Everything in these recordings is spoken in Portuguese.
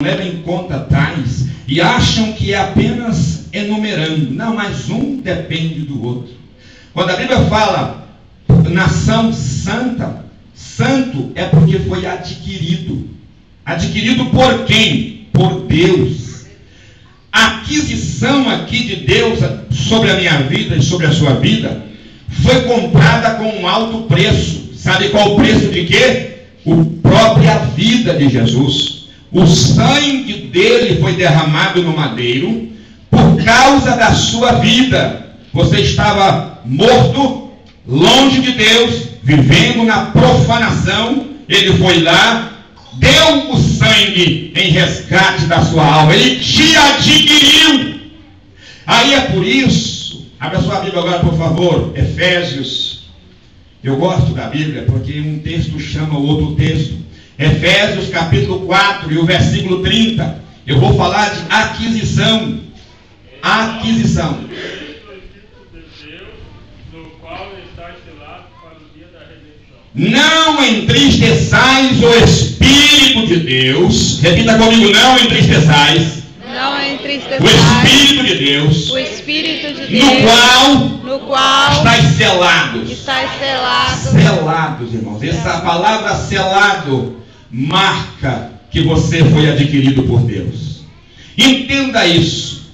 levam em conta tais e acham que é apenas enumerando. Não, mas um depende do outro. Quando a Bíblia fala nação santa, santo é porque foi adquirido. Adquirido por quem? Por Deus. A aquisição aqui de Deus sobre a minha vida e sobre a sua vida foi comprada com um alto preço. Sabe qual o preço de quê? A própria vida de Jesus. O sangue dele foi derramado no madeiro por causa da sua vida. Você estava morto, longe de Deus, vivendo na profanação. Ele foi lá, deu o sangue em resgate da sua alma. Ele te adquiriu. Aí é por isso, abra sua Bíblia agora, por favor, Efésios. Eu gosto da Bíblia porque um texto chama o outro texto. Efésios capítulo 4 e o versículo 30. Eu vou falar de aquisição. Aquisição. Não entristeçais o Espírito de Deus. Repita comigo, não entristeçais. Não entristeçais o Espírito de Deus. O Espírito de Deus. No qual estáis selados. Estáis selados. Selados, irmãos. Essa palavra selado marca que você foi adquirido por Deus. Entenda isso.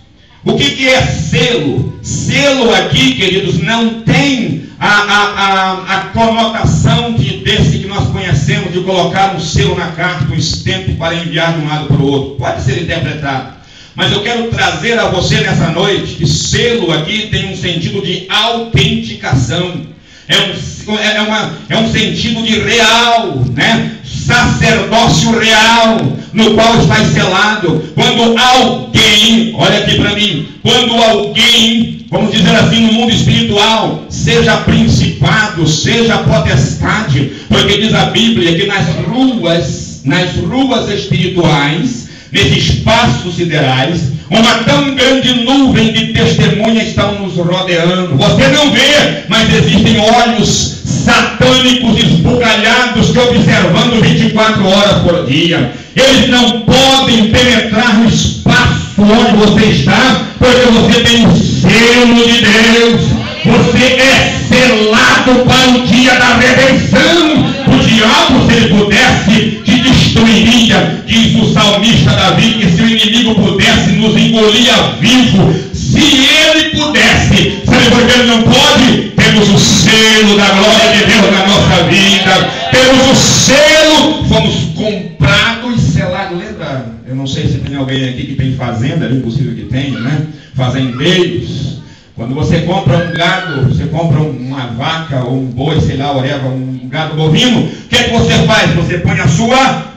O que é selo? Selo aqui, queridos, não tem a conotação desse que nós conhecemos, de colocar um selo na carta, um stamp para enviar de um lado para o outro. Pode ser interpretado. Mas eu quero trazer a você nessa noite que selo aqui tem um sentido de autenticação. É um sentido de real, né? Sacerdócio real, no qual está selado. Quando alguém, olha aqui para mim, quando alguém, vamos dizer assim, no mundo espiritual, seja principado, seja potestade, porque diz a Bíblia que nas ruas espirituais, nesses espaços siderais, uma tão grande nuvem de testemunhas estão nos rodeando. Você não vê, mas existem olhos satânicos esbugalhados que observando 24 horas por dia. Eles não podem penetrar no espaço onde você está, porque você tem o selo de Deus. Você é selado para o dia da redenção. O diabo, se ele pudesse, te destruiria. Diz o salmista Davi que se o inimigo pudesse, nos engolia vivo. Se ele pudesse, sabe por que ele não pode? Temos o selo da glória de Deus na nossa vida. Temos o selo, fomos comprados e selados. Lembra? Eu não sei se tem alguém aqui que tem fazenda, é impossível que tenha, né? Fazendeiros. Quando você compra um gado, você compra uma vaca ou um boi, sei lá, um gado bovino, o que é que você faz? Você põe a sua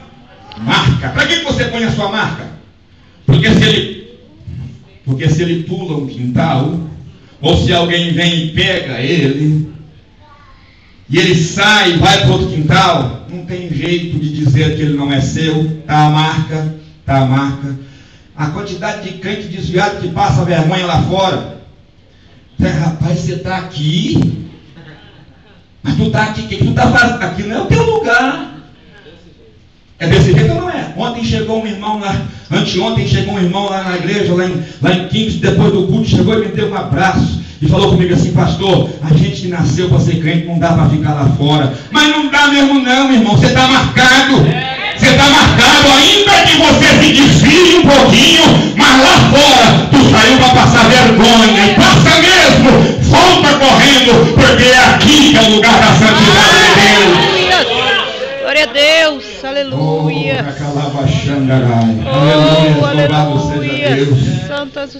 marca. Para que você põe a sua marca? Porque se ele pula um quintal, ou se alguém vem e pega ele, e ele sai e vai para outro quintal, não tem jeito de dizer que ele não é seu. Está a marca, está a marca. A quantidade de crente desviado que passa vergonha lá fora. Rapaz, você está aqui, mas tu está aqui, o que tu está fazendo? Aqui não é o teu lugar. É desse jeito ou não é? Ontem chegou um irmão lá, anteontem chegou um irmão lá na igreja, lá em Kings, depois do culto, chegou e me deu um abraço e falou comigo assim: pastor, a gente que nasceu para ser crente não dá para ficar lá fora. Mas não dá mesmo não, irmão, você está marcado. Você está marcado, ainda que você se desvie um pouquinho, mas lá fora tu saiu para passar vergonha, e passa mesmo, volta correndo, porque é aqui que é o lugar da santidade de Deus. Glória a Deus, aleluia. Louvado seja Deus.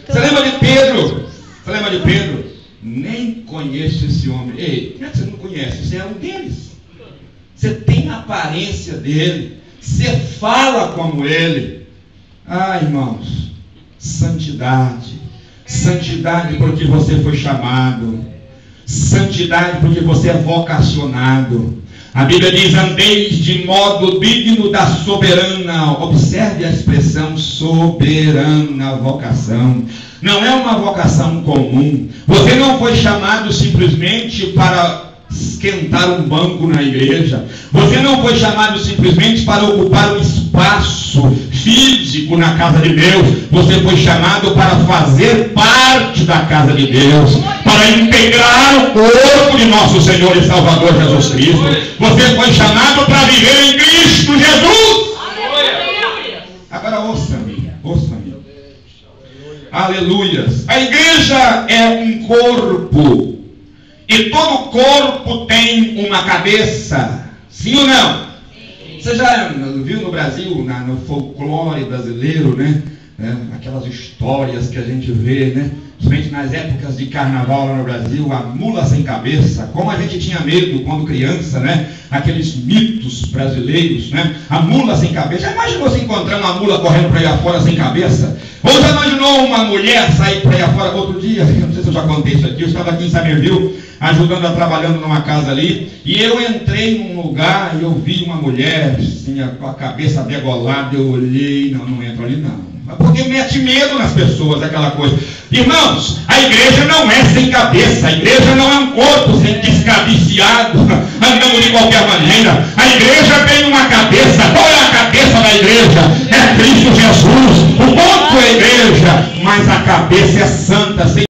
Você lembra de Pedro? Você lembra de Pedro? Nem conheço esse homem. Ei, como é que você não conhece? Você é um deles. Você tem a aparência dele. Você fala como ele. Ah, irmãos, santidade. Santidade porque você foi chamado. Santidade porque você é vocacionado. A Bíblia diz: andeis de modo digno da soberana. Observe a expressão soberana vocação. Não é uma vocação comum. Você não foi chamado simplesmente para esquentar um banco na igreja. Você não foi chamado simplesmente para ocupar um espaço físico na casa de Deus. Você foi chamado para fazer parte da casa de Deus, para integrar o corpo de nosso Senhor e Salvador Jesus Cristo. Você foi chamado para viver em Cristo Jesus. Agora ouça-me, ouça-me. Aleluias. A igreja é um corpo. E todo corpo tem uma cabeça. Sim ou não? Você já viu no Brasil, no folclore brasileiro, né? Aquelas histórias que a gente vê, né? Principalmente nas épocas de carnaval lá no Brasil, a mula sem cabeça. Como a gente tinha medo quando criança, né? Aqueles mitos brasileiros, né? A mula sem cabeça. Já imaginou se encontrar uma mula correndo para aí afora sem cabeça? Ou já imaginou uma mulher sair para aí afora? Outro dia, eu não sei se eu já contei isso aqui, eu estava aqui em Samerville, ajudando, trabalhando numa casa ali, e eu entrei num lugar e eu vi uma mulher, assim, com a cabeça degolada, eu olhei, não entro ali não. Porque mete medo nas pessoas, aquela coisa. Irmãos, a igreja não é sem cabeça, a igreja não é um corpo sem descabiciado, andando de qualquer maneira. A igreja tem uma cabeça. Qual é a cabeça da igreja? É Cristo Jesus. O ponto é a igreja, mas a cabeça é santa, sem